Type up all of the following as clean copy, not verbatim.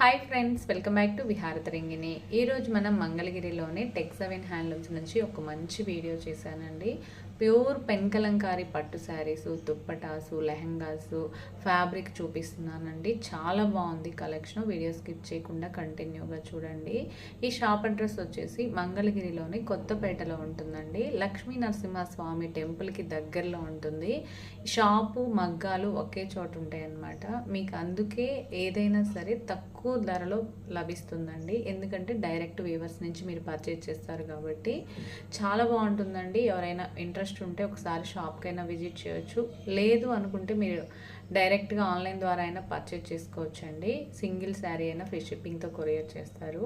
Hi friends, welcome back to Viharatarangini. ఈరోజు మనం మంగళగిరిలోని టెక్7 హ్యాండ్లూమ్స్ నుంచి ఒక మంచి వీడియో చేశానండి. ప్యూర్ పెన్ కలంకారీ పట్టు శారీసు, దుప్పటాసు, లెహంగాసు, ఫ్యాబ్రిక్ చూపిస్తున్నానండి. చాలా బాగుంది కలెక్షన్. వీడియో స్కిప్ చేయకుండా కంటిన్యూగా చూడండి. ఈ షాప్ అడ్రస్ వచ్చేసి మంగళగిరిలోని కొత్తపేటలో ఉంటుందండి. లక్ష్మీ నరసింహస్వామి టెంపుల్కి దగ్గరలో ఉంటుంది. షాపు మగ్గాలు ఒకే చోట ఉంటాయి అన్నమాట. మీకు అందుకే ఏదైనా సరే తక్కువ ధరలో లభిస్తుందండి. ఎందుకంటే డైరెక్ట్ వీవర్స్ నుంచి మీరు పర్చేజ్ చేస్తారు కాబట్టి చాలా బాగుంటుందండి. ఎవరైనా ఇంట్రెస్ట్ ఉంటే ఒకసారి షాప్కైనా విజిట్ చేయొచ్చు. లేదు అనుకుంటే మీరు డైరెక్ట్గా ఆన్లైన్ ద్వారా అయినా పర్చేజ్ చేసుకోవచ్చండి. సింగిల్ శారీ అయినా ఫ్రీ షిప్పింగ్తో కొరియర్ చేస్తారు.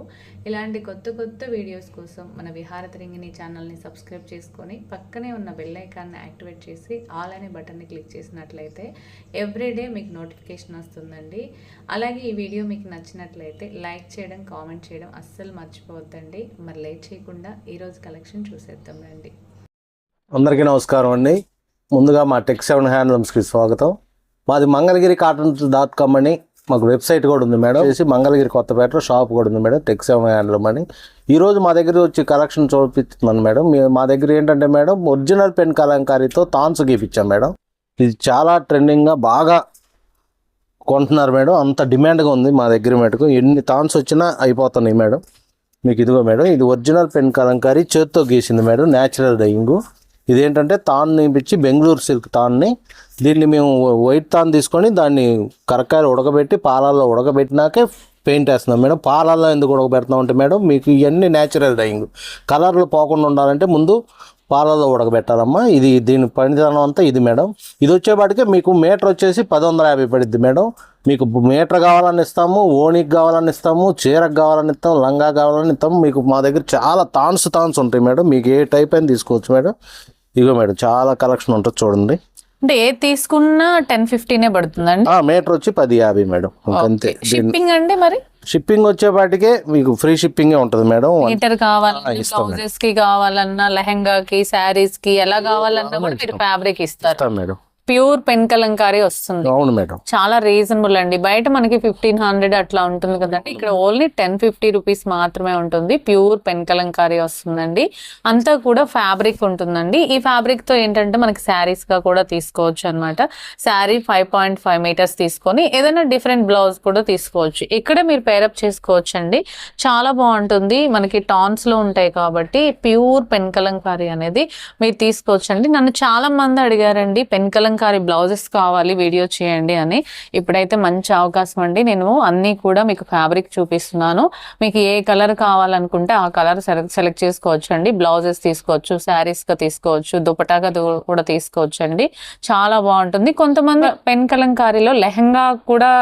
ఇలాంటి కొత్త కొత్త వీడియోస్ కోసం మన విహారతరంగిణి ఛానల్ని సబ్స్క్రైబ్ చేసుకొని పక్కనే ఉన్న బెల్ ఐకాన్ని యాక్టివేట్ చేసి ఆల్ అనే బటన్ని క్లిక్ చేసినట్లయితే ఎవ్రీడే మీకు నోటిఫికేషన్ వస్తుందండి. అలాగే ఈ వీడియో మీకు నచ్చినట్లయితే లైక్ చేయడం, కామెంట్ చేయడం అస్సలు మర్చిపోవద్దండి. మరి లేట్ చేయకుండా ఈరోజు కలెక్షన్ చూసేద్దాం రండి. అందరికీ నమస్కారం అండి. ముందుగా మా టెక్7 హ్యాండ్లూమ్స్కి స్వాగతం. మాది మంగళగిరి కాటన్స్.com అని మాకు వెబ్సైట్ కూడా ఉంది మేడం. చేసి మంగళగిరి కొత్తపేటలో షాప్ కూడా ఉంది మేడం, టెక్7 హ్యాండ్లూమ్ అని. ఈరోజు మా దగ్గర వచ్చి కలెక్షన్ చూపిస్తున్నాను మేడం. మా దగ్గర ఏంటంటే మేడం ఒరిజినల్ పెన్ కలంకారీతో తాన్స్ గీపించాం మేడం. ఇది చాలా ట్రెండింగ్గా బాగా కొంటున్నారు మేడం. అంత డిమాండ్గా ఉంది మా దగ్గర మేడం. ఎన్ని తాన్స్ వచ్చినా అయిపోతున్నాయి మేడం. మీకు ఇదిగో మేడం, ఇది ఒరిజినల్ పెన్ కలంకారీ చేత్తో గీసింది మేడం, న్యాచురల్ డైయింగు. ఇదేంటంటే తాన్ నింపించి బెంగళూరు సిల్క్ తాన్ని, దీన్ని మేము వైట్ తాన్ తీసుకొని దాన్ని కరక్కాయలు ఉడకబెట్టి పాలల్లో ఉడకబెట్టినాకే పెయింట్ వేస్తున్నాం మేడం. పాలల్లో ఎందుకు ఉడకబెడుతున్నాం అంటే మేడం మీకు ఇవన్నీ న్యాచురల్ డైయింగ్. కలర్లు పోకుండా ఉండాలంటే ముందు పాలల్లో ఉడకబెట్టాలమ్మా. ఇది దీని పనితనం అంతా ఇది మేడం. ఇది వచ్చేపాటికే మీకు మీటర్ వచ్చేసి 1150 పడుద్ది మేడం. మీకు మీటర్ కావాలని ఇస్తాము, ఓణికి కావాలని ఇస్తాము, చీరకు కావాలని ఇస్తాం, లంగా కావాలని ఇస్తాము. మీకు మా దగ్గర చాలా తాన్స్ ఉంటాయి మేడం. మీకు ఏ టైప్ అయినా తీసుకోవచ్చు మేడం. ఇగో మేడం చాలా కలెక్షన్ ఉంటుంది చూడండి. అంటే ఏ తీసుకున్నా 10-15 పడుతుందండి. మీటర్ వచ్చి 1050 మేడం. అంతే. షిప్పింగ్ అంటే మరి షిప్పింగ్ వచ్చేపాటికే మీకు ఫ్రీ షిప్పింగే ఉంటుంది మేడం. మీటర్ కావాలన్నా, బ్లౌజెస్ కి కావాలన్నా, లెహంగాకి, శారీస్ కి ఎలా కావాలన్నా కూడా మీరు ఫ్యాబ్రిక్ ఇస్తారు మేడం. ప్యూర్ పెన్ కలంకారీ వస్తుంది. అవును మేడం. చాలా రీజనబుల్ అండి. బయట మనకి 1500 అట్లా ఉంటుంది కదండి. ఇక్కడ ఓన్లీ 1050 రూపీస్ మాత్రమే ఉంటుంది. ప్యూర్ పెన్ కలంకారీ వస్తుందండి. అంతా కూడా ఫ్యాబ్రిక్ ఉంటుందండి. ఈ ఫ్యాబ్రిక్ తో ఏంటంటే మనకి శారీస్ గా కూడా తీసుకోవచ్చు అనమాట. శారీ 5.5 మీటర్స్ తీసుకొని ఏదైనా డిఫరెంట్ బ్లౌజ్ కూడా తీసుకోవచ్చు. ఇక్కడ మీరు పేరప్ చేసుకోవచ్చు అండి. చాలా బాగుంటుంది. మనకి టాన్స్ లో ఉంటాయి కాబట్టి ప్యూర్ పెన్ కలంకారీ అనేది మీరు తీసుకోవచ్చు అండి. నన్ను చాలా మంది అడిగారండి పెన్ కలంకారీ బ్లౌజెస్ కావాలి వీడియో చేయండి అని. ఇప్పుడైతే మంచి అవకాశం అండి. నేను అన్ని కూడా మీకు ఫ్యాబ్రిక్ చూపిస్తున్నాను. మీకు ఏ కలర్ కావాలనుకుంటే ఆ కలర్ సెలెక్ట్ చేసుకోవచ్చు అండి. బ్లౌజెస్ తీసుకోవచ్చు, శారీస్ గా తీసుకోవచ్చు, దుపటాగా కూడా తీసుకోవచ్చు అండి. చాలా బాగుంటుంది. కొంతమంది పెన్ కలంకారీలో లెహంగా కూడా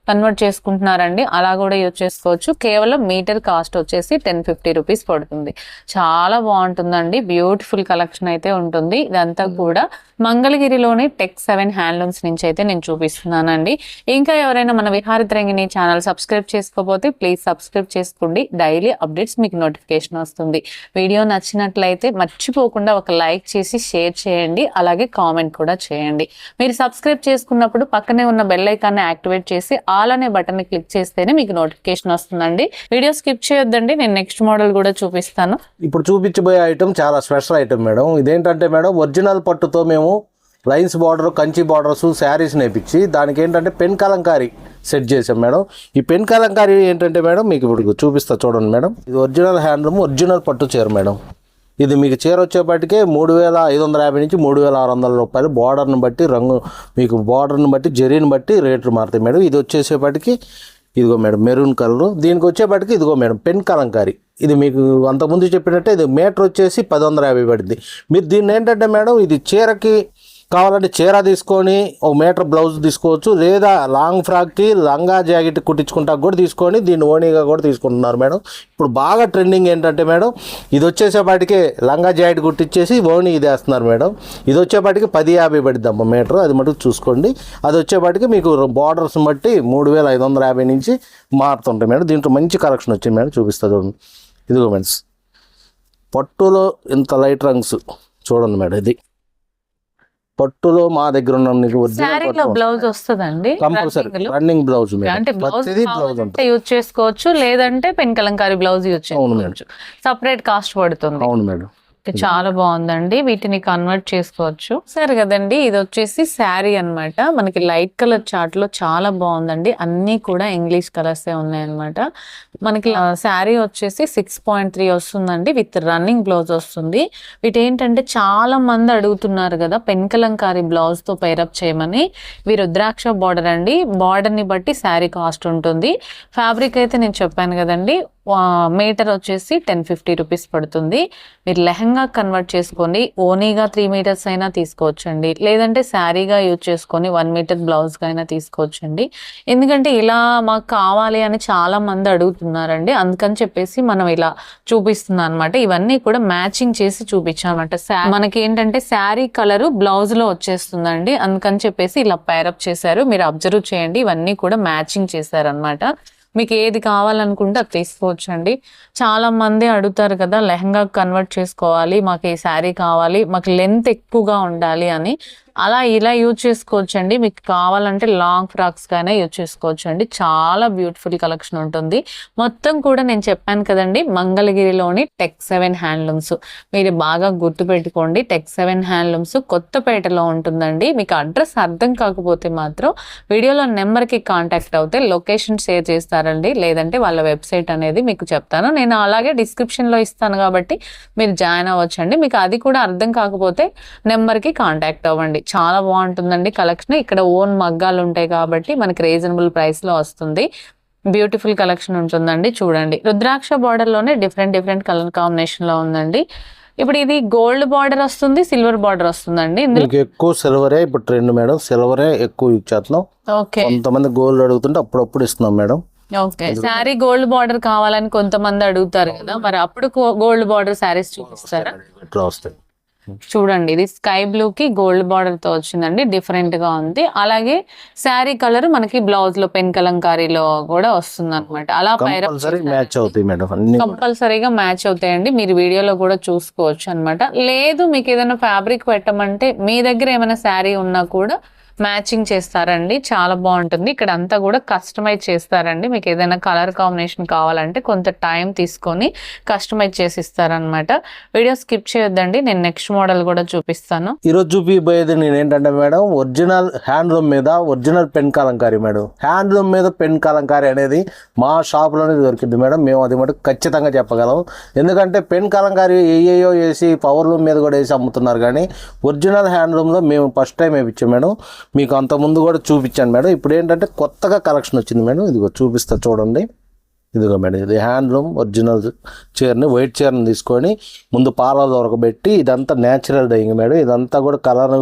కన్వర్ట్ చేసుకుంటున్నారండి. అలా కూడా యూజ్ చేసుకోవచ్చు. కేవలం మీటర్ కాస్ట్ వచ్చేసి 1050 రూపీస్ పడుతుంది. చాలా బాగుంటుందండి. బ్యూటిఫుల్ కలెక్షన్ అయితే ఉంటుంది. ఇదంతా కూడా మంగళగిరిలోని టెక్7 హ్యాండ్లూమ్స్ నుంచి అయితే నేను చూపిస్తున్నానండి. ఇంకా ఎవరైనా మన విహారతరంగిణి ఛానల్ సబ్స్క్రైబ్ చేసుకోకపోతే ప్లీజ్ సబ్స్క్రైబ్ చేసుకోండి. డైలీ అప్డేట్స్ మీకు నోటిఫికేషన్ వస్తుంది. వీడియో నచ్చినట్లయితే మర్చిపోకుండా ఒక లైక్ చేసి షేర్ చేయండి. అలాగే కామెంట్ కూడా చేయండి. మీరు సబ్స్క్రైబ్ చేసుకున్నప్పుడు పక్కనే ఉన్న బెల్ ఐకాన్ని యాక్టివేట్ చేసి ఆల్ అనే బటన్ ని క్లిక్ చేస్తేనే మీకు నోటిఫికేషన్ వస్తుందండి. వీడియో స్కిప్ చేయొద్దండి. నేను నెక్స్ట్ మోడల్ కూడా చూపిస్తాను. ఇప్పుడు చూపించబోయే ఐటమ్ చాలా స్పెషల్ ఐటమ్ మేడం. ఇదేంటంటే మేడం ఒరిజినల్ పట్టుతో మేము lines border, Kanchi borders, saris నేపించి దానికి ఏంటంటే పెన్ కలంకారీ సెట్ చేసాం మేడం. ఈ పెన్ కలంకారీ ఏంటంటే మేడం మీకు ఇప్పుడు చూపిస్తా చూడండి మేడం. ఇది ఒరిజినల్ హ్యాండ్లూమ్, ఒరిజినల్ పట్టు చీర మేడం. ఇది మీకు చీర వచ్చేపాటికే 3550 నుంచి 3600 రూపాయలు. బార్డర్ని బట్టి రంగు, మీకు బార్డర్ని బట్టి జరీని బట్టి రేట్లు మారుతాయి మేడం. ఇది వచ్చేసేపాటికి ఇదిగో మేడం మెరూన్ కలరు. దీనికి వచ్చేపాటికి ఇదిగో మేడం పెన్ కలంకారీ. ఇది మీకు అంతకుముందు చెప్పినట్టే ఇది మీటర్ వచ్చేసి 1150 పడింది. మీరు దీన్ని ఏంటంటే మేడం ఇది చీరకి కావాలంటే చీర తీసుకొని ఒక మీటర్ బ్లౌజ్ తీసుకోవచ్చు. లేదా లాంగ్ ఫ్రాక్కి లంగా జాకెట్ కుట్టించుకుంటా కూడా తీసుకొని దీన్ని ఓణీగా కూడా తీసుకుంటున్నారు మేడం. ఇప్పుడు బాగా ట్రెండింగ్ ఏంటంటే మేడం ఇది వచ్చేసేపాటికే లంగా జాకెట్ కుట్టించేసి ఓణీ ఇది వేస్తున్నారు మేడం. ఇది వచ్చేపాటికి 1050 పడిద్దమ్మ మీటర్. అది మటుకు చూసుకోండి. అది వచ్చేపాటికి మీకు బార్డర్స్ బట్టి 3550 నుంచి మారుతుంటాయి మేడం. దీంట్లో మంచి కలెక్షన్ వచ్చింది మేడం. చూపిస్తా చూడండి. ఇదిగో మేడం పట్టులో ఇంత లైట్ రంగ్స్ చూడండి మేడం. ఇది పట్టులో మా దగ్గర ఉన్న నీకు శారీలో బ్లౌజ్ వస్తుందండి కంపల్సరీ రన్నింగ్ బ్లౌజ్ అంటే ప్రతిదీ బ్లౌజ్ ఉంటుంది. యూజ్ చేసుకోవచ్చు, లేదంటే పెన్ కలంకారీ బ్లౌజ్ యూజ్ చేసుకోవచ్చు. సపరేట్ కాస్ట్ పడుతుంది. అవును మేడం. చాలా బాగుందండి. వీటిని కన్వర్ట్ చేసుకోవచ్చు. సరే కదండి, ఇది వచ్చేసి శారీ అన్నమాట. మనకి లైట్ కలర్ చార్ట్ లో చాలా బాగుందండి. అన్ని కూడా ఇంగ్లీష్ కలర్స్ ఉన్నాయన్నమాట. మనకి శారీ వచ్చేసి 6.3 వస్తుందండి, విత్ రన్నింగ్ బ్లౌజ్ వస్తుంది. వీటి ఏంటంటే చాలా మంది అడుగుతున్నారు కదా పెన్ కలంకారీ బ్లౌజ్ తో పైరప్ చేయమని. ఇవి రుద్రాక్ష బార్డర్ అండి. బార్డర్ ని బట్టి శారీ కాస్ట్ ఉంటుంది. ఫ్యాబ్రిక్ అయితే నేను చెప్పాను కదండి, మీటర్ వచ్చేసి 1050 రూపీస్ పడుతుంది. మీరు లెహంగా కన్వర్ట్ చేసుకొని ఓనీగా 3 మీటర్స్ అయినా తీసుకోవచ్చండి, లేదంటే శారీగా యూజ్ చేసుకొని 1 మీటర్ బ్లౌజ్గా అయినా తీసుకోవచ్చండి. ఎందుకంటే ఇలా మాకు కావాలి అని చాలా మంది అడుగుతున్నారండి, అందుకని చెప్పేసి మనం ఇలా చూపిస్తున్నాం అనమాట. ఇవన్నీ కూడా మ్యాచింగ్ చేసి చూపించామన్నమాట. మనకి ఏంటంటే శారీ కలరు బ్లౌజ్ లో వచ్చేస్తుందండి, అందుకని చెప్పేసి ఇలా పైరప్ చేశారు. మీరు అబ్జర్వ్ చేయండి, ఇవన్నీ కూడా మ్యాచింగ్ చేశారనమాట. మీకు ఏది కావాలనుకుంటే అది తీసుకోవచ్చు అండి. చాలా మంది అడుగుతారు కదా లెహంగా కన్వర్ట్ చేసుకోవాలి, మాకు ఈ శారీ కావాలి, మాకు లెంత్ ఎక్కువగా ఉండాలి అని. అలా ఇలా యూజ్ చేసుకోవచ్చు అండి. మీకు కావాలంటే లాంగ్ ఫ్రాక్స్ గానే యూజ్ చేసుకోవచ్చు అండి. చాలా బ్యూటిఫుల్ కలెక్షన్ ఉంటుంది. మొత్తం కూడా నేను చెప్పాను కదండి, మంగళగిరిలోని Tech7 హ్యాండ్లూమ్స్. మీరు బాగా గుర్తు పెట్టుకోండి, Tech7 హ్యాండ్లూమ్స్ కొత్తపేటలో ఉంటుందండి. మీకు అడ్రస్ అర్థం కాకపోతే మాత్రం వీడియోలో నెంబర్కి కాంటాక్ట్ అవుతే లొకేషన్ షేర్ చేస్తారండి, లేదంటే వాళ్ళ వెబ్సైట్ అనేది మీకు చెప్తాను. నేను అలాగే డిస్క్రిప్షన్లో ఇస్తాను కాబట్టి మీరు జాయిన్ అవ్వచ్చండి. మీకు అది కూడా అర్థం కాకపోతే నెంబర్కి కాంటాక్ట్ అవ్వండి. చాలా బాగుంటుందండి కలెక్షన్. ఇక్కడ ఓన్ మగ్గాలు ఉంటాయి కాబట్టి మనకి రీజనబుల్ ప్రైస్ లో వస్తుంది. బ్యూటిఫుల్ కలెక్షన్ ఉంటుందండి. చూడండి, రుద్రాక్ష బార్డర్ లోనే డిఫరెంట్ కలర్ కాంబినేషన్ లో ఉందండి. ఇప్పుడు ఇది గోల్డ్ బార్డర్ వస్తుంది, సిల్వర్ బార్డర్ వస్తుందండి. ఇందులో ఎక్కువ సిల్వరే ఇప్పుడు ట్రెండ్ మేడం, సిల్వరే ఎక్కువ యూజ్ చేస్తున్నాం. ఓకే, కొంతమంది గోల్డ్ అడుగుతుంటే అప్పుడప్పుడు ఇస్తున్నాం madam. Okay, sari gold border కావాలని కొంతమంది అడుగుతారు కదా, మరి అప్పుడు గోల్డ్ బార్డర్ శారీస్ చూపిస్తారా? ఇట్లా వస్తాయి. చూడండి, ఇది స్కై బ్లూ కి గోల్డ్ బార్డర్ తో వచ్చిందండి, డిఫరెంట్ గా ఉంది. అలాగే శారీ కలర్ మనకి బ్లౌజ్ లో పెన్ కలంకారీలో కూడా వస్తుంది అనమాట. అలా మ్యాచ్ అవుతాయి మేడం, అన్ని కంపల్సరీగా మ్యాచ్ అవుతాయండి. మీరు వీడియోలో కూడా చూసుకోవచ్చు అనమాట. లేదు మీకు ఏదైనా ఫ్యాబ్రిక్ పెట్టమంటే మీ దగ్గర ఏమైనా శారీ ఉన్నా కూడా మ్యాచింగ్ చేస్తారండి, చాలా బాగుంటుంది. ఇక్కడ అంతా కూడా కస్టమైజ్ చేస్తారండి. మీకు ఏదైనా కలర్ కాంబినేషన్ కావాలంటే కొంత టైం తీసుకొని కస్టమైజ్ చేసి ఇస్తారనమాట. వీడియో స్కిప్ చేయొద్దండి, నేను నెక్స్ట్ మోడల్ కూడా చూపిస్తాను. ఈరోజు చూపిపోయేది నేను ఏంటంటే మేడం, ఒరిజినల్ హ్యాండ్లూమ్ మీద original pen Kalamkari madam. Handloom మీద పెన్ కలంకారీ అనేది మా షాప్లోనే దొరికింది మేడం. మేము అది మటుకు ఖచ్చితంగా చెప్పగలం. ఎందుకంటే పెన్ కలంకారీ ఏయో వేసి పవర్ లూమ్ మీద కూడా వేసి అమ్ముతున్నారు, కానీ ఒరిజినల్ హ్యాండ్లూమ్లో మేము ఫస్ట్ టైం వేయించాం మేడం. మీకు అంత ముందు కూడా చూపించాను మేడం. ఇప్పుడు ఏంటంటే కొత్తగా కలెక్షన్ వచ్చింది మేడం, ఇదిగో చూపిస్తా చూడండి. ఇదిగో మేడం, ఇది హ్యాండ్లూమ్ ఒరిజినల్ చైర్ని, వైట్ చైర్ని తీసుకొని ముందు పాలలో ఉడకబెట్టి, ఇదంతా న్యాచురల్ డైయింగ్ మేడం. ఇదంతా కూడా కలర్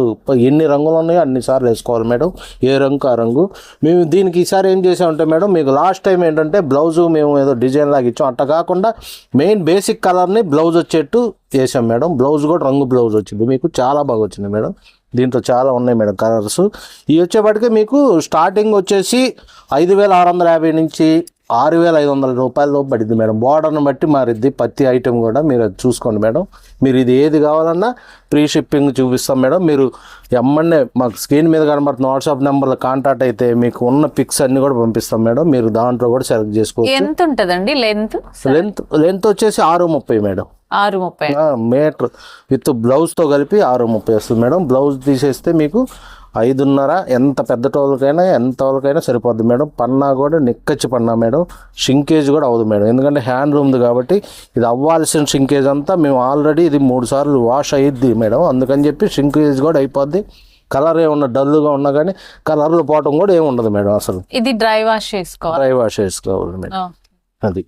ఎన్ని రంగులు ఉన్నాయో అన్నిసార్లు వేసుకోవాలి మేడం, ఏ రంగు ఆ రంగు. మేము దీనికి ఈసారి ఏం చేసామంటే మేడం, మీకు లాస్ట్ టైం ఏంటంటే బ్లౌజు మేము ఏదో డిజైన్ లాగా ఇచ్చాం, అట్లా కాకుండా మెయిన్ బేసిక్ కలర్ని బ్లౌజ్ వచ్చేట్టు వేసాం మేడం. బ్లౌజ్ కూడా రంగు బ్లౌజ్ వచ్చింది, మీకు చాలా బాగా వచ్చింది మేడం. దీంట్లో చాలా ఉన్నాయి మేడం కలర్స్. ఇవి వచ్చేప్పటికి మీకు స్టార్టింగ్ వచ్చేసి 5650 నుంచి 6500 రూపాయలు పడింది మేడం. బార్డర్ని బట్టి మారిద్ది ప్రతి ఐటెం కూడా, మీరు అది చూసుకోండి మేడం. మీరు ఇది ఏది కావాలన్నా ఫ్రీ షిప్పింగ్ చూపిస్తాం మేడం. మీరు ఎమ్మన్నే మాకు స్క్రీన్ మీద కనబడుతున్న వాట్సాప్ నెంబర్లో కాంటాక్ట్ అయితే మీకు ఉన్న పిక్స్ అన్ని కూడా పంపిస్తాం మేడం. మీరు దాంట్లో కూడా సెలెక్ట్ చేసుకోవచ్చు. ఎంత ఉంటుందండి లెంత్ వచ్చేసి 630 మేడం. 630 మీటర్ విత్ బ్లౌజ్తో కలిపి 630 వస్తుంది మేడం. బ్లౌజ్ తీసేస్తే మీకు 5.5. ఎంత పెద్ద టోళ్ళకైనా ఎంత వాళ్ళకైనా సరిపోద్ది మేడం. పన్నా కూడా నిక్కచ్చి పన్నా మేడం, షింకేజ్ కూడా అవ్వదు మేడం. ఎందుకంటే హ్యాండ్లూమ్ది కాబట్టి ఇది అవ్వాల్సిన షింకేజ్ అంతా మేము ఆల్రెడీ ఇది 3 సార్లు వాష్ అయ్యిద్ది మేడం, అందుకని చెప్పి షింకేజ్ కూడా అయిపోద్ది. కలర్ ఏమన్నా డల్గా ఉన్నా కానీ కలర్లో పోవటం కూడా ఏమి ఉండదు మేడం. అసలు ఇది డ్రై వాష్ చేసుకోవాలి మేడం, అది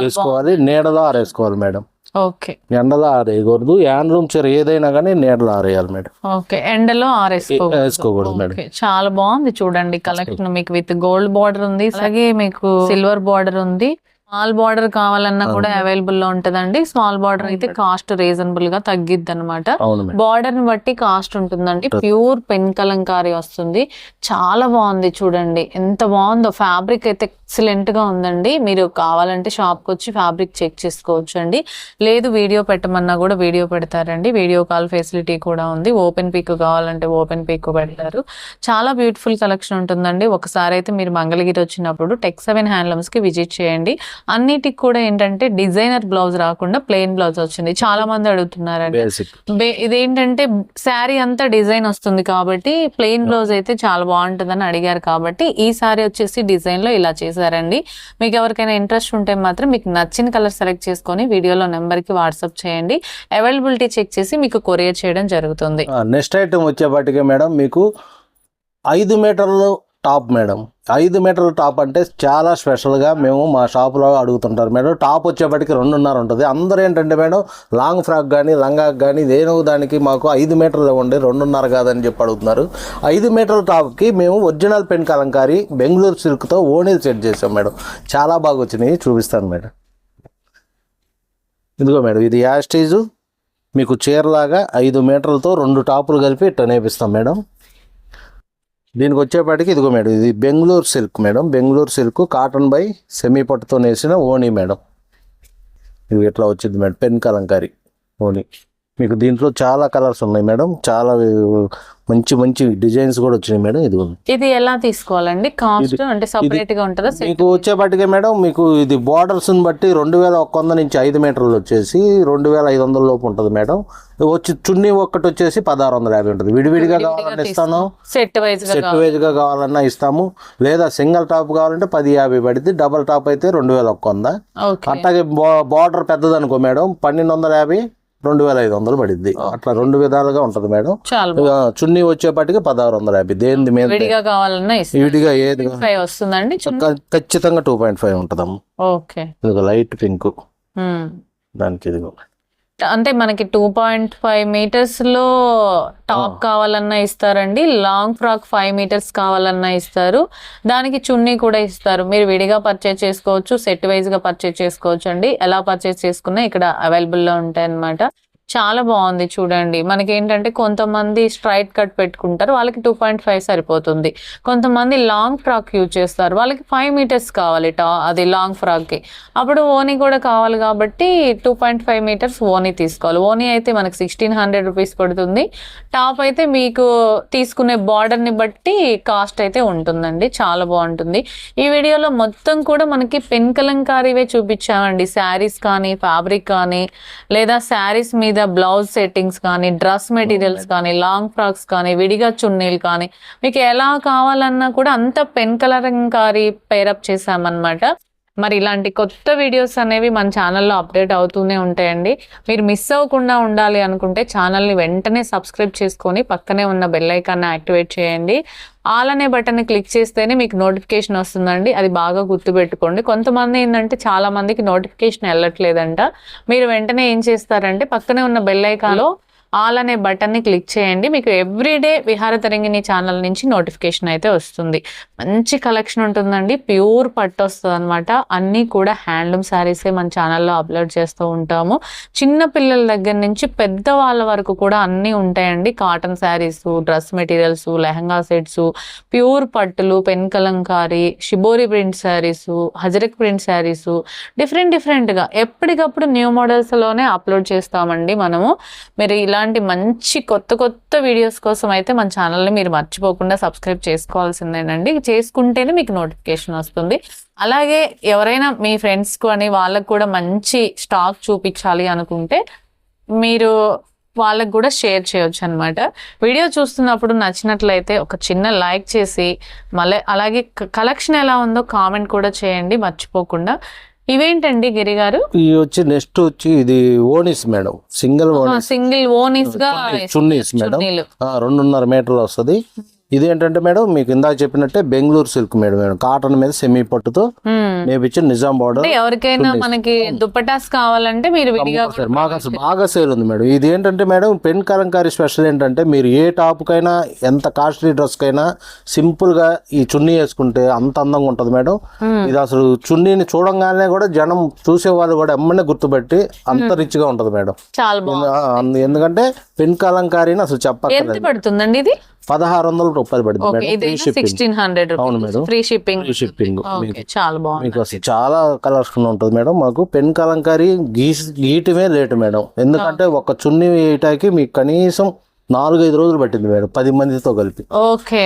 వేసుకోవాలి. నీడలో ఆరేసుకోవాలి మేడం. ఓకే, ఎండలో ఆరేయకూడదు. హ్యాండ్లూమ్ చీర ఏదైనా కానీ నీడలో ఆరేయాలి మేడం. ఓకే, ఎండలో వేసుకోకూడదు మేడం. చాలా బాగుంది చూడండి కలెక్షన్. మీకు విత్ గోల్డ్ బార్డర్ ఉంది, అలాగే మీకు సిల్వర్ బార్డర్ ఉంది. స్మాల్ బార్డర్ కావాలన్నా కూడా అవైలబుల్ లో ఉంటదండి. స్మాల్ బార్డర్ అయితే కాస్ట్ రీజనబుల్ గా తగ్గిద్ది అనమాట. అవును మేడం. బార్డర్ ని బట్టి కాస్ట్ ఉంటుందండి. ప్యూర్ పెన్ కలంకారీ వస్తుంది. చాలా బాగుంది చూడండి, ఎంత బాగుందో. ఫ్యాబ్రిక్ అయితే ఎక్సలెంట్ గా ఉందండి. మీరు కావాలంటే షాప్ కి వచ్చి ఫ్యాబ్రిక్ చెక్ చేసుకోవచ్చు అండి. లేదు వీడియో పెట్టమన్నా కూడా వీడియో పెడతారండి. వీడియో కాల్ ఫెసిలిటీ కూడా ఉంది. ఓపెన్ పిక్ కావాలంటే ఓపెన్ పిక్ పెడతారు. చాలా బ్యూటిఫుల్ కలెక్షన్ ఉంటుందండి. ఒకసారి అయితే మీరు మంగళగిరి వచ్చినప్పుడు Tech7 హ్యాండ్లూమ్స్ కి విజిట్ చేయండి. అన్నిటికి కూడా ఏంటంటే డిజైనర్ బ్లౌజ్ రాకుండా ప్లెయిన్ బ్లౌజ్ వచ్చింది. చాలా మంది అడుగుతున్నారండి. ఇదేంటంటే శారీ అంతా డిజైన్ వస్తుంది కాబట్టి ప్లెయిన్ బ్లౌజ్ అయితే చాలా బాగుంటుందని అడిగారు కాబట్టి ఈ సారీ వచ్చేసి డిజైన్ లో ఇలా చేశారండి. మీకు ఎవరికైనా ఇంట్రెస్ట్ ఉంటే మాత్రం మీకు నచ్చిన కలర్ సెలెక్ట్ చేసుకొని వీడియోలో నెంబర్ కి వాట్సాప్ చేయండి. అవైలబిలిటీ చెక్ చేసి మీకు కొరియర్ చేయడం జరుగుతుంది. నెక్స్ట్ ఐటమ్ వచ్చేపాటికే మేడం మీకు 5 మీటర్లు టాప్ మేడం. 5 మీటర్ల టాప్ అంటే చాలా స్పెషల్గా మేము మా షాపులో అడుగుతుంటారు మేడం. టాప్ వచ్చేప్పటికి 2.5 ఉంటుంది. అందరూ ఏంటంటే మేడం లాంగ్ ఫ్రాక్ కానీ లంగాకి కానీ దేనో దానికి మాకు 5 మీటర్లు ఇవ్వండి 2.5 కాదని చెప్పి అడుగుతున్నారు. 5 మీటర్ల టాప్కి మేము ఒరిజినల్ పెన్ కలంకారీ బెంగళూరు సిల్క్తో ఓణీలు సెట్ చేసాం మేడం. చాలా బాగా వచ్చినాయి, చూపిస్తాను మేడం. ఇదిగో మేడం, ఇది యాస్టేజు మీకు చీరలాగా 5 మీటర్లతో 2 టాపులు కలిపి ఇట్లా నేపిస్తాం మేడం. దీనికి వచ్చేపాటికి ఇదిగో మేడం, ఇది Bengaluru silk madam. Bengaluru silk cotton by semi పట్టుతో నేసిన ఓణీ మేడం. ఇది ఎట్లా వచ్చింది మేడం, పెన్ కలంకారీ ఓణీ. మీకు దీంట్లో చాలా కలర్స్ ఉన్నాయి మేడం. చాలా మంచి మంచి డిజైన్స్ కూడా వచ్చినాయి మేడం. ఇది ఎలా తీసుకోవాలండి? కాస్ట్ అంటే సపరేట్ గా ఉంటుందా? మీకు వచ్చేపాటికే మేడం మీకు ఇది బార్డర్స్ బట్టి 2100 నుంచి 5 మీటర్లు వచ్చేసి 2500 లోపు ఉంటుంది మేడం. వచ్చి చున్నీ ఒక్కటి వచ్చేసి 1650 ఉంటుంది. విడివిడిగా కావాలన్నా ఇస్తాను, సెట్ వైజ్ గా కావాలన్నా ఇస్తాము. లేదా సింగిల్ టాప్ కావాలంటే 1050 పడుతుంది. డబల్ టాప్ అయితే 2100. అట్లాగే బార్డర్ పెద్దదనుకో మేడం 1250, 2500 పడిద్ది. అట్లా 2 విధాలుగా ఉంటది మేడం. చున్నీ వచ్చేపాటికి 1650. దేని మీద విడిగా ఏది వస్తుందండి ఖచ్చితంగా 2.5 ఉంటదమ్మా. ఇది లైట్ పింక్ దానికి. ఇదిగో అంటే మనకి 2.5 మీటర్స్ లో టాప్ కావాలన్నా ఇస్తారండి. లాంగ్ ఫ్రాక్ 5 మీటర్స్ కావాలన్నా ఇస్తారు. దానికి చున్నీ కూడా ఇస్తారు. మీరు విడిగా పర్చేజ్ చేసుకోవచ్చు, సెట్ వైజ్ గా పర్చేజ్ చేసుకోవచ్చు అండి. ఎలా పర్చేజ్ చేసుకున్నా ఇక్కడ అవైలబుల్ లో ఉంటాయి అన్నమాట. చాలా బాగుంది చూడండి. మనకి ఏంటంటే కొంతమంది స్ట్రైట్ కట్ పెట్టుకుంటారు, వాళ్ళకి 2.5 సరిపోతుంది. కొంతమంది లాంగ్ ఫ్రాక్ యూజ్ చేస్తారు, వాళ్ళకి 5 మీటర్స్ కావాలి అది లాంగ్ ఫ్రాక్ కి. అప్పుడు ఓనీ కూడా కావాలి కాబట్టి 2.5 మీటర్స్ ఓనీ తీసుకోవాలి. ఓనీ అయితే మనకి 1600 రూపీస్ పడుతుంది. టాప్ అయితే మీకు తీసుకునే బార్డర్ ని బట్టి కాస్ట్ అయితే ఉంటుందండి. చాలా బాగుంటుంది. ఈ వీడియోలో మొత్తం కూడా మనకి పెన్ కలంకారీవే చూపించామండి. శారీస్ కానీ ఫ్యాబ్రిక్ కానీ లేదా శారీస్ మీద బ్లౌజ్ సెట్టింగ్స్ కానీ డ్రెస్ మెటీరియల్స్ కానీ లాంగ్ ఫ్రాక్స్ కానీ విడిగా చున్నీలు కానీ మీకు ఎలా కావాలన్నా కూడా అంత పెన్ కలంకారీ పేరప్ చేసామన్నమాట. మరి ఇలాంటి కొత్త వీడియోస్ అనేవి మన ఛానల్లో అప్డేట్ అవుతూనే ఉంటాయండి. మీరు మిస్ అవ్వకుండా ఉండాలి అనుకుంటే ఛానల్ని వెంటనే సబ్స్క్రైబ్ చేసుకొని పక్కనే ఉన్న బెల్ ఐకాన్ని యాక్టివేట్ చేయండి. ఆల్ అనే బటన్ని క్లిక్ చేస్తేనే మీకు నోటిఫికేషన్ వస్తుందండి. అది బాగా గుర్తుపెట్టుకోండి. కొంతమంది ఏంటంటే చాలా మందికి నోటిఫికేషన్ వెళ్ళట్లేదంట. మీరు వెంటనే ఏం చేస్తారంటే పక్కనే ఉన్న బెల్ ఐకాన్లో ఆల్ అనే బటన్ని క్లిక్ చేయండి. మీకు ఎవ్రీడే విహారతరంగిణి ఛానల్ నుంచి నోటిఫికేషన్ అయితే వస్తుంది. మంచి కలెక్షన్ ఉంటుందండి. ప్యూర్ పట్టు వస్తుంది అనమాట. అన్నీ కూడా హ్యాండ్లూమ్ శారీసే మన ఛానల్లో అప్లోడ్ చేస్తూ ఉంటాము. చిన్న పిల్లల దగ్గర నుంచి పెద్ద వాళ్ళ వరకు కూడా అన్నీ ఉంటాయండి. Cotton saris, dress materials, lehenga sets, pure పట్టులు, pen kalamkari, shibori print saris, ajrakh print saris, డిఫరెంట్గా ఎప్పటికప్పుడు న్యూ మోడల్స్లోనే అప్లోడ్ చేస్తామండి మనము. మీరు ఇలాంటి మంచి కొత్త వీడియోస్ కోసం అయితే మన ఛానల్ని మీరు మర్చిపోకుండా సబ్స్క్రైబ్ చేసుకోవాల్సిందేనండి. చేసుకుంటేనే మీకు నోటిఫికేషన్ వస్తుంది. అలాగే ఎవరైనా మీ ఫ్రెండ్స్కు అని వాళ్ళకు కూడా మంచి స్టాక్ చూపించాలి అనుకుంటే మీరు వాళ్ళకు కూడా షేర్ చేయొచ్చు అనమాట. వీడియో చూస్తున్నప్పుడు నచ్చినట్లయితే ఒక చిన్న లైక్ చేసి మళ్ళీ అలాగే కలెక్షన్ ఎలా ఉందో కామెంట్ కూడా చేయండి మర్చిపోకుండా. ఇవేంటండి గిరి గారు? ఇవి వచ్చి నెక్స్ట్ వచ్చి ఇది ఓనీస్ మేడం. సింగిల్ ఓనీస్ గా చున్నీస్ మేడం. 2.5 మీటర్లు వస్తుంది. ఇది ఏంటంటే మేడం మీకు ఇందాక చెప్పినట్టే బెంగళూరు సిల్క్ మేడం కాటన్ మీద సెమీ పట్టుతో నేర్పించిన నిజాం బార్డర్. ఎవరికైనా మనకి దుపటాస్ కావాలంటే మీరు విడిగా మాకు అసలు బాగా సేల్ ఉంది మేడం. ఇది ఏంటంటే మేడం పెన్ కలంకారీ స్పెషల్ ఏంటంటే మీరు ఏ టాప్కైనా ఎంత కాస్ట్లీ డ్రెస్కైనా సింపుల్గా ఈ చున్నీ వేసుకుంటే అంత అందంగా ఉంటుంది మేడం. ఇది అసలు చున్నీని చూడంగానే కూడా జనం చూసే వాళ్ళు కూడా ఎమ్మనే గుర్తుపెట్టి అంత రిచ్గా ఉంటుంది మేడం. చాలా బాగుంది. ఎందుకంటే పెన్ కలంకారీని అసలు చెప్పక్కర్లేదు. ఎంత పడుతుందండి ఇది? 1,600 రూపాయలు పడుతుంది మేడం. 1600. అవును మేడం, ఫ్రీ షిప్పింగ్. చాలా బాగుంది. మీకు అసలు చాలా కలర్ఫుల్ ఉంటుంది మేడం. మాకు పెన్ కలంకారీ గీయటమే లేటు మేడం. ఎందుకంటే ఒక చున్నీ వేయటానికి మీకు కనీసం 4-5 రోజులు పట్టింది మేడం 10 మందితో కలిపి. ఓకే.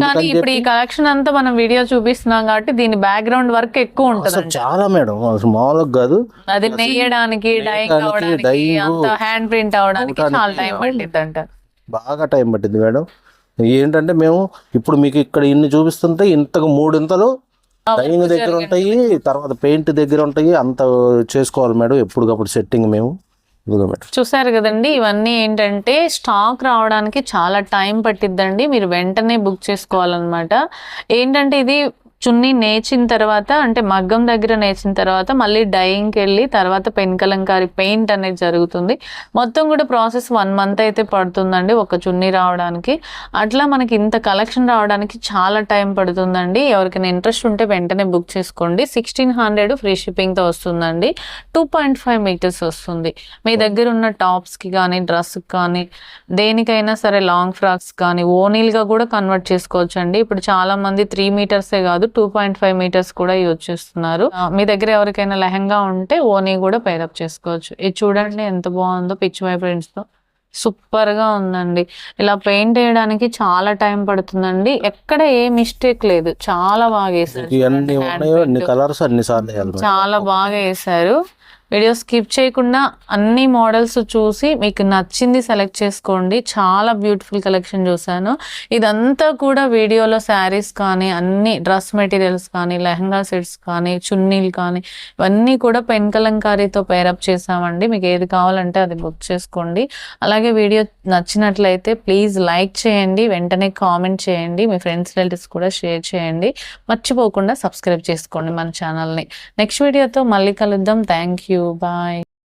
కానీ ఇప్పుడు ఈ కలెక్షన్ అంతా మనం వీడియో చూపిస్తున్నాం కాబట్టి దీని బ్యాక్గ్రౌండ్ వర్క్ ఎక్కువ ఉంటుంది. చాలా మేడం, అసలు మామూలుగా కాదు. అది నేయడానికి, డైయింగ్ అవడానికి, అంత హ్యాండ్ ప్రింట్ అవడానికి చాలా టైం పట్టింది అంటారు. బాగా టైం పట్టింది మేడం. ఏంటంటే మేము ఇప్పుడు మీకు ఇక్కడ ఇన్ని చూపిస్తుంటే ఇంతకు 3 ఇంతలు డైయింగ్ దగ్గర ఉంటాయి, తర్వాత పెయింట్ దగ్గర ఉంటాయి. అంత చేసుకోవాలి మేడం ఎప్పటికప్పుడు సెట్టింగ్ మేము. చూసారు కదండి, ఇవన్నీ ఏంటంటే స్టాక్ రావడానికి చాలా టైం పట్టిద్దండి. మీరు వెంటనే బుక్ చేసుకోవాలన్నమాట. ఏంటంటే ఇది చున్నీ నేచిన తర్వాత, అంటే మగ్గం దగ్గర నేచిన తర్వాత మళ్ళీ డైయింగ్కి వెళ్ళి తర్వాత పెన్ కలంకారీ పెయింట్ అనేది జరుగుతుంది. మొత్తం కూడా ప్రాసెస్ 1 మంత్ అయితే పడుతుందండి ఒక చున్నీ రావడానికి. అట్లా మనకి ఇంత కలెక్షన్ రావడానికి చాలా టైం పడుతుందండి. ఎవరికైనా ఇంట్రెస్ట్ ఉంటే వెంటనే బుక్ చేసుకోండి. 1600 ఫ్రీ షిప్పింగ్తో వస్తుందండి. 2.5 మీటర్స్ వస్తుంది. మీ దగ్గర ఉన్న టాప్స్కి కానీ, డ్రెస్కి కానీ, దేనికైనా సరే, లాంగ్ ఫ్రాక్స్ కానీ ఓనీలుగా కూడా కన్వర్ట్ చేసుకోవచ్చు అండి. ఇప్పుడు చాలా మంది 3 మీటర్సే కాదు 2.5 మీటర్స్ కూడా యూజ్ చేస్తున్నారు. మీ దగ్గర ఎవరికైనా లెహంగా ఉంటే ఓనీ కూడా పేరప్ చేసుకోవచ్చు. ఇది చూడండి ఎంత బాగుందో, పిచ్ వై ప్రింట్స్ తో సూపర్ గా ఉందండి. ఇలా పెయింట్ వేయడానికి చాలా టైం పడుతుందండి. ఎక్కడ ఏ మిస్టేక్ లేదు, చాలా బాగా వేసారు. చాలా బాగా వేసారు. వీడియో స్కిప్ చేయకుండా అన్ని మోడల్స్ చూసి మీకు నచ్చింది సెలెక్ట్ చేసుకోండి. చాలా బ్యూటిఫుల్ కలెక్షన్ చూసాను. ఇదంతా కూడా వీడియోలో శారీస్ కానీ, అన్ని డ్రెస్ మెటీరియల్స్ కానీ, లెహంగా సెట్స్ కానీ, చున్నీలు కానీ, ఇవన్నీ కూడా పెన్ కలంకారీతో పేరప్ చేసామండి. మీకు ఏది కావాలంటే అది బుక్ చేసుకోండి. అలాగే వీడియో నచ్చినట్లయితే ప్లీజ్ లైక్ చేయండి, వెంటనే కామెంట్ చేయండి, మీ ఫ్రెండ్స్ రిలేటివ్స్ కూడా షేర్ చేయండి. మర్చిపోకుండా సబ్స్క్రైబ్ చేసుకోండి మన ఛానల్ని. నెక్స్ట్ వీడియోతో మళ్ళీ కలుద్దాం. Thank you. Bye.